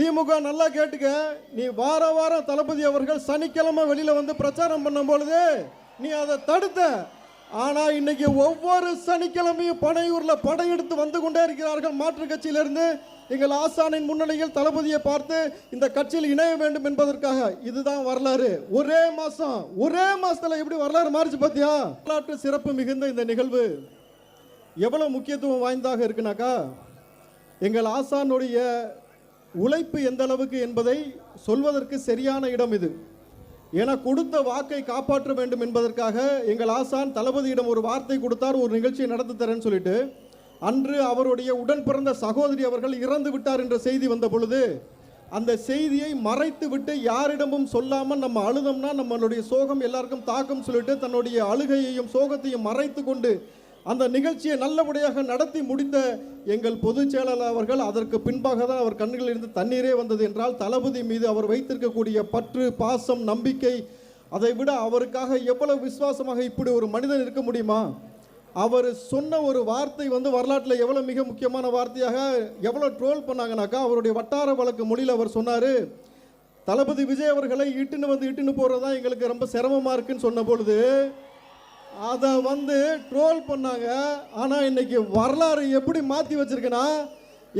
திமுக நல்லா கேட்டுக்க, நீ வார வாரம் தளபதி அவர்கள் சனிக்கிழமை வெளியில வந்து பிரச்சாரம் பண்ணும் பொழுது நீ அதை தடுத்த. ஆனா இன்னைக்கு ஒவ்வொரு சனிக்கிழமையும் பனையூர்ல படையெடுத்து வந்து கொண்டே இருக்கிறார்கள் மாற்று கட்சியிலிருந்து. எங்கள் ஆசானின் முன்னிலையில் தளபதியை பார்த்து இந்த கட்சியில் இணைய வேண்டும் என்பதற்காக. இதுதான் வரலாறு. ஒரே மாசத்துல எப்படி வரலாறு மாறிச்சு பாத்தியா? வரலாற்று சிறப்பு மிகுந்த இந்த நிகழ்வு எவ்வளவு முக்கியத்துவம் வாய்ந்ததாக இருக்குனாக்கா, எங்கள் ஆசானுடைய உழைப்பு எந்த அளவுக்கு என்பதை சொல்வதற்கு சரியான இடம் இது. என கொடுத்த வாக்கை காப்பாற்ற வேண்டும் என்பதற்காக எங்கள் ஆசான் தளபதியிடம் ஒரு வார்த்தை கொடுத்தார், ஒரு நிகழ்ச்சியை நடத்தி தரேன்னு சொல்லிட்டு. அன்று அவருடைய உடன் பிறந்த சகோதரி அவர்கள் இறந்து விட்டார் என்ற செய்தி வந்த பொழுது அந்த செய்தியை மறைத்து விட்டு யாரிடமும் சொல்லாமல் நம்ம அழுதோம்னா நம்மளுடைய சோகம் எல்லாருக்கும் தாக்கம் சொல்லிட்டு தன்னுடைய அழுகையையும் சோகத்தையும் மறைத்து கொண்டு அந்த நிகழ்ச்சியை நல்லபடியாக நடத்தி முடித்த எங்கள் பொதுச் செயலாளர் அவர்கள், அதற்கு பின்பாக தான் அவர் கண்களில் இருந்து தண்ணீரே வந்தது என்றால் தளபதி மீது அவர் வைத்திருக்கக்கூடிய பற்று, பாசம், நம்பிக்கை, அதை விட அவருக்காக எவ்வளவு விசுவாசமாக இப்படி ஒரு மனிதன் இருக்க முடியுமா? அவர் சொன்ன ஒரு வார்த்தை வரலாற்றில் எவ்வளோ மிக முக்கியமான வார்த்தையாக எவ்வளோ ட்ரோல் பண்ணாங்கனாக்கா, அவருடைய வட்டார வழக்கு மொழியில் அவர் சொன்னார், தளபதி விஜய் அவர்களை இட்டுன்னு போகிறது தான் எங்களுக்கு ரொம்ப சிரமமாக இருக்குன்னு சொன்ன பொழுது அதை ட்ரோல் பண்ணாங்க. ஆனால் இன்னைக்கு வரலாறு எப்படி மாற்றி வச்சிருக்குன்னா,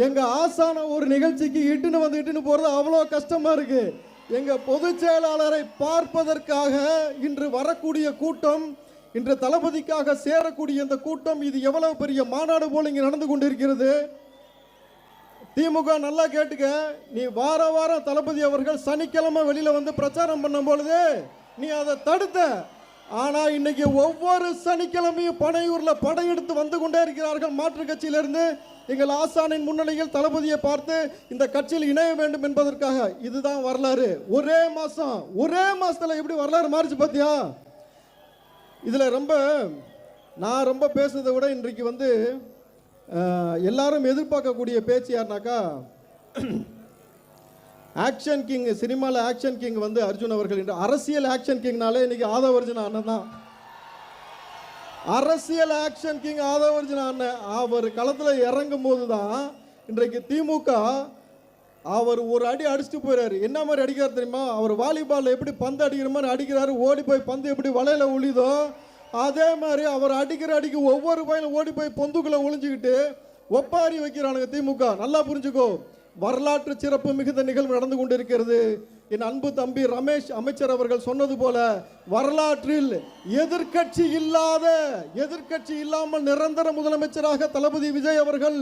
எங்கள் ஆசான ஒரு நிகழ்ச்சிக்கு இட்டுன்னு போகிறது அவ்வளோ கஷ்டமாக இருக்குது. எங்கள் பொதுச் செயலாளரை பார்ப்பதற்காக இன்று வரக்கூடிய கூட்டம், இன்று தளபதிக்காக சேரக்கூடிய இந்த கூட்டம், இது எவ்வளவு பெரிய மாநாடு போல இங்கே நடந்து கொண்டிருக்கிறது. திமுக நல்லா கேட்டுக்க, நீ வார வாரம் தளபதி அவர்கள் சனிக்கிழமை வெளியில வந்து பிரச்சாரம் பண்ணும் பொழுது நீ அதை தடுத்த. ஆனா இன்னைக்கு ஒவ்வொரு சனிக்கிழமையும் பனையூர்ல படையெடுத்து வந்து கொண்டே இருக்கிறார்கள் மாற்று கட்சியிலிருந்து. எங்கள் ஆசானின் முன்னிலையில் தளபதியை பார்த்து இந்த கட்சியில் இணைய வேண்டும் என்பதற்காக. இதுதான் வரலாறு. ஒரே மாசத்துல எப்படி வரலாறு மாறிச்சு பாத்தியா? இதுல நான் ரொம்ப பேசுறதை விட இன்றைக்கு எல்லாரும் எதிர்பார்க்கக்கூடிய பேச்சு யாருனாக்கா, ஆக்ஷன் கிங், சினிமாவில் ஆக்ஷன் கிங் அர்ஜுன் அவர்கள். என்று அரசியல் ஆக்ஷன் கிங்னாலே இன்னைக்கு ஆதவ அர்ஜுனா அண்ணன் தான். அரசியல் ஆக்ஷன் கிங் ஆதவ அர்ஜுனா அண்ணன். அவர் களத்தில் இறங்கும் போது தான் இன்றைக்கு திமுக அவர் ஒரு அடி அடிச்சுட்டு போயிறாரு. என்ன மாதிரி அடிக்கிறார் தெரியுமா? அவர் வாலிபால் எப்படி பந்து அடிக்கிற மாதிரி அடிக்கிறாரு. ஓடி போய் பந்து எப்படி வலையில ஒளிதோ அதே மாதிரி அவர் அடிக்கிற அடிக்கு ஒவ்வொரு பையனும் ஓடி போய் பொந்துக்குள்ள ஒளிஞ்சுக்கிட்டு ஒப்பாரி வைக்கிறானுங்க திமுக. நல்லா புரிஞ்சுக்கோ, வரலாற்று சிறப்பு மிகுந்த நிகழ்வு நடந்து கொண்டிருக்கிறது. என் அன்பு தம்பி ரமேஷ் அமைச்சர் அவர்கள் சொன்னது போல, வரலாற்றில் எதிர்கட்சி இல்லாமல் நிரந்தர முதலமைச்சராக தளபதி விஜய் அவர்கள்,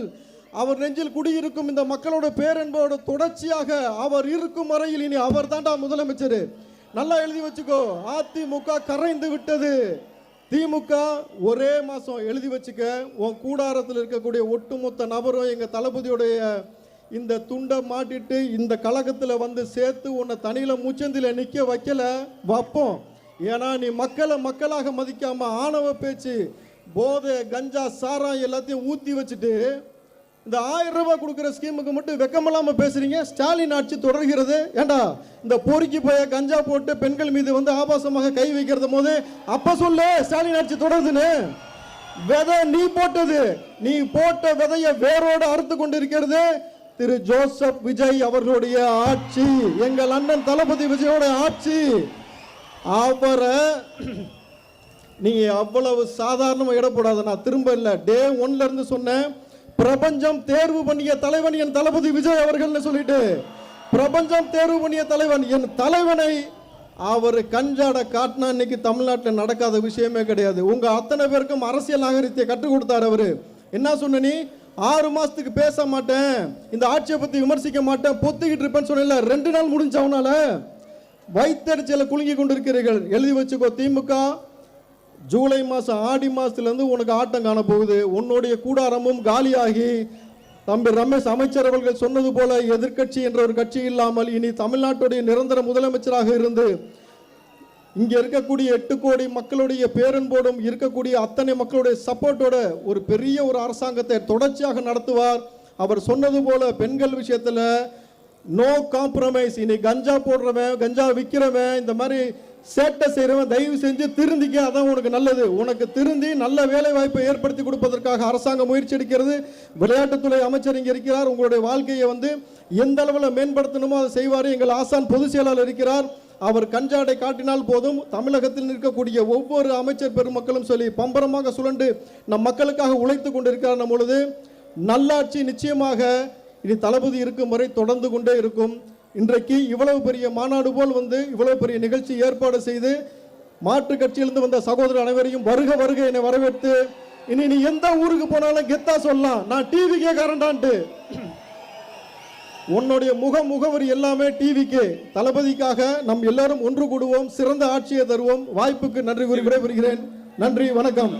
அவர் நெஞ்சில் குடியிருக்கும் இந்த மக்களோட பேரன்போட தொடர்ச்சியாக அவர் இருக்கும் வரையில் இனி அவர் தாண்டா முதலமைச்சர். நல்லா எழுதி வச்சுக்கோ, அதிமுக கரைந்து விட்டது. திமுக ஒரே மாசம் எழுதி வச்சுக்க. உன் கூடாரத்தில் இருக்கக்கூடிய ஒட்டுமொத்த நபரும் எங்க தளபதியுடைய இந்த துண்டை மாட்டிட்டு இந்த கழகத்தில் சேர்த்து உன்னை தனியில முச்சந்தில நிக்க வைக்கல வைப்போம். ஏன்னா நீ மக்களாக மதிக்காம ஆணவ பேச்சு, போதை, கஞ்சா, சாரா எல்லாத்தையும் ஊத்தி வச்சுட்டு இந்த 1000 ரூபாய் கொடுக்குற ஸ்கீமுக்கு மட்டும் வெக்கமில்லாம பேசுறீங்க. ஸ்டாலின் ஆட்சி தொடர்கிறது. ஏண்டா இந்த பொறுக்கி போய கஞ்சா போட்டு பெண்கள் மீது ஆபாசமாக கை வைக்கிறது போது அப்ப சொல்லு ஸ்டாலின் ஆட்சி தொடருதுன்னு. விதை நீ போட்டது, நீ போட்ட விதைய வேரோடு அறுத்து கொண்டிருக்கிறது திரு ஜோசப் விஜய் அவர்களுடைய ஆட்சி, எங்கள் அண்ணன் தளபதி விஜயோட ஆட்சி. அவரை நீ அவ்வளவு சாதாரணமா இடப்படாத. நான் திரும்ப இல்லை, டே 1ல இருந்து சொன்னேன், பிரபஞ்சம் தேர்வு பண்ணிய தலைவன் என் தளபதி விஜய் அவர்கள் சொல்லிட்டு, பிரபஞ்சம் தேர்வு பண்ணிய தலைவன் என் தலைவனை அவர் கஞ்சாட காட்டினா இன்னைக்கு தமிழ்நாட்டில் நடக்காத விஷயமே கிடையாது. உங்க அத்தனை பேருக்கும் அரசியல் நாகரிகத்தை கற்றுக் கொடுத்தார் அவரு. என்ன சொன்ன நீ? 6 மாசத்துக்கு பேச மாட்டேன், இந்த ஆட்சியை பத்தி விமர்சிக்க மாட்டேன், பொத்துக்கிட்டு இருப்பேன்னு சொன்ன. 2 நாள் முடிஞ்சவனால வைத்தறிச்சல குலுங்கி கொண்டிருக்கிறீர்கள். எழுதி வச்சுக்கோ, திமுக ஜூலை மாசம் ஆடி மாசத்துலேருந்து உனக்கு ஆட்டம் காண போகுது. உன்னுடைய கூடாரமும் காலியாகி, தம்பி ரமேஷ் அமைச்சர் அவர்கள் சொன்னது போல எதிர்கட்சி என்ற ஒரு கட்சி இல்லாமல் இனி தமிழ்நாட்டுடைய நிரந்தர முதலமைச்சராக இருந்து இங்க இருக்கக்கூடிய 8 கோடி மக்களுடைய பேரன்போடும் இருக்கக்கூடிய அத்தனை மக்களுடைய சப்போர்ட்டோட ஒரு பெரிய ஒரு அரசாங்கத்தை தொடர்ச்சியாக நடத்துவார். அவர் சொன்னது போல பெண்கள் விஷயத்துல நோ காம்ப்ரமைஸ். இனி கஞ்சா போடுறவன், கஞ்சா விற்கிறவன், இந்த மாதிரி சேட்டை செய்கிறவன் தயவு செஞ்சு திருந்திக்க. அதான் உனக்கு நல்லது. உனக்கு திருந்தி நல்ல வேலை வாய்ப்பை ஏற்படுத்தி கொடுப்பதற்காக அரசாங்கம் முயற்சி எடுக்கிறது. விளையாட்டுத்துறை அமைச்சர் இங்கே இருக்கிறார். உங்களுடைய வாழ்க்கையை எந்த அளவில் மேம்படுத்தணுமோ அதை செய்வார். எங்கள் ஆசான் பொதுச் செயலாளர் இருக்கிறார். அவர் கஞ்சாடை காட்டினால் போதும், தமிழகத்தில் நிற்கக்கூடிய ஒவ்வொரு அமைச்சர் பெருமக்களும் சொல்லி பம்பரமாக சுழண்டு நம் மக்களுக்காக உழைத்து கொண்டிருக்கிறார். நம்மளது நல்லாட்சி நிச்சயமாக இனி தளபதி இருக்கும் வரை தொடர்ந்து கொண்டே இருக்கும். இன்றைக்கு இவ்வளவு பெரிய மாநாடு போல் இவ்வளவு பெரிய நிகழ்ச்சி ஏற்பாடு செய்து மாற்று கட்சியிலிருந்து வந்த சகோதரர் அனைவரையும் வருக வருக என வரவேற்று, இனி நீ எந்த ஊருக்கு போனாலும் கெத்தா சொல்லலாம், நான் டிவி கேட்கறேன்டான்ட்டு. உன்னுடைய முகவரி எல்லாமே டிவிக்கு. தளபதிக்காக நம் எல்லாரும் ஒன்று கூடுவோம், சிறந்த ஆட்சியை தருவோம். வாய்ப்புக்கு நன்றி கூறி விடைபெறுகிறேன். நன்றி, வணக்கம்.